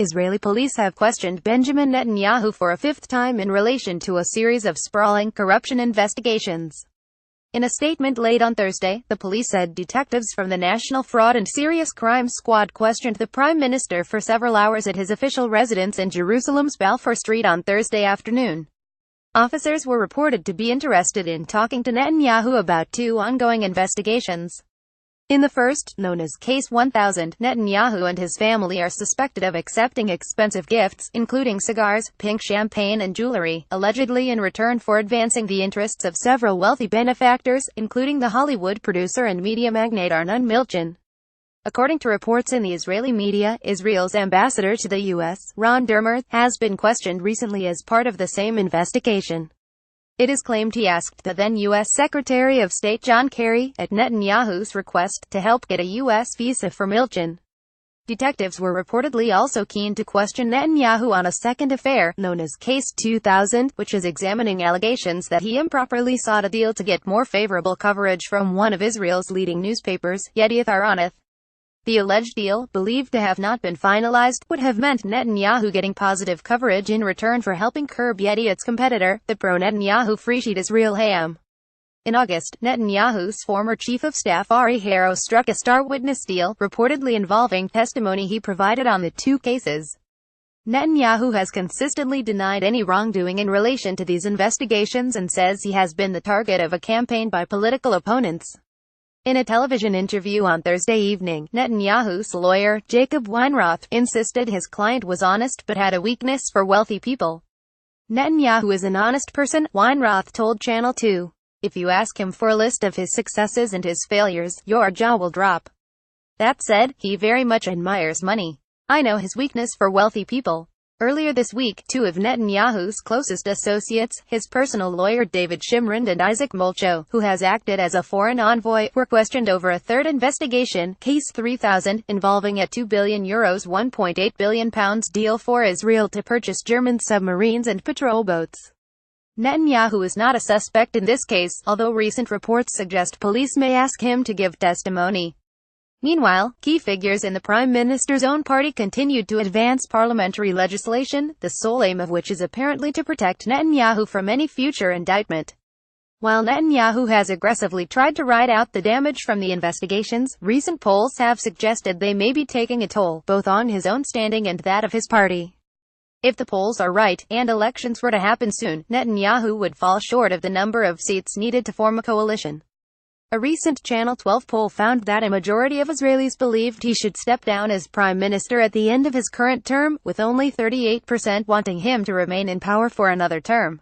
Israeli police have questioned Benjamin Netanyahu for a fifth time in relation to a series of sprawling corruption investigations. In a statement late on Thursday, the police said detectives from the National Fraud and Serious Crime Squad questioned the Prime Minister for several hours at his official residence in Jerusalem's Balfour Street on Thursday afternoon. Officers were reported to be interested in talking to Netanyahu about two ongoing investigations. In the first, known as Case 1000, Netanyahu and his family are suspected of accepting expensive gifts, including cigars, pink champagne and jewelry, allegedly in return for advancing the interests of several wealthy benefactors, including the Hollywood producer and media magnate Arnon Milchan. According to reports in the Israeli media, Israel's ambassador to the U.S., Ron Dermer, has been questioned recently as part of the same investigation. It is claimed he asked the then U.S. Secretary of State John Kerry, at Netanyahu's request, to help get a U.S. visa for Milchan. Detectives were reportedly also keen to question Netanyahu on a second affair, known as Case 2000, which is examining allegations that he improperly sought a deal to get more favorable coverage from one of Israel's leading newspapers, Yedioth Ahronoth. The alleged deal, believed to have not been finalized, would have meant Netanyahu getting positive coverage in return for helping curb Yedioth's competitor, the pro-Netanyahu freesheet Israel Hayom. In August, Netanyahu's former chief of staff Ari Haro struck a star witness deal, reportedly involving testimony he provided on the two cases. Netanyahu has consistently denied any wrongdoing in relation to these investigations and says he has been the target of a campaign by political opponents. In a television interview on Thursday evening, Netanyahu's lawyer, Jacob Weinroth, insisted his client was honest but had a weakness for wealthy people. Netanyahu is an honest person, Weinroth told Channel 2. If you ask him for a list of his successes and his failures, your jaw will drop. That said, he very much admires money. I know his weakness for wealthy people. Earlier this week, two of Netanyahu's closest associates, his personal lawyer David Shimrand and Isaac Molcho, who has acted as a foreign envoy, were questioned over a third investigation, Case 3000, involving a €2 billion £1.8 billion deal for Israel to purchase German submarines and patrol boats. Netanyahu is not a suspect in this case, although recent reports suggest police may ask him to give testimony. Meanwhile, key figures in the Prime Minister's own party continued to advance parliamentary legislation, the sole aim of which is apparently to protect Netanyahu from any future indictment. While Netanyahu has aggressively tried to ride out the damage from the investigations, recent polls have suggested they may be taking a toll, both on his own standing and that of his party. If the polls are right, and elections were to happen soon, Netanyahu would fall short of the number of seats needed to form a coalition. A recent Channel 12 poll found that a majority of Israelis believed he should step down as prime minister at the end of his current term, with only 38% wanting him to remain in power for another term.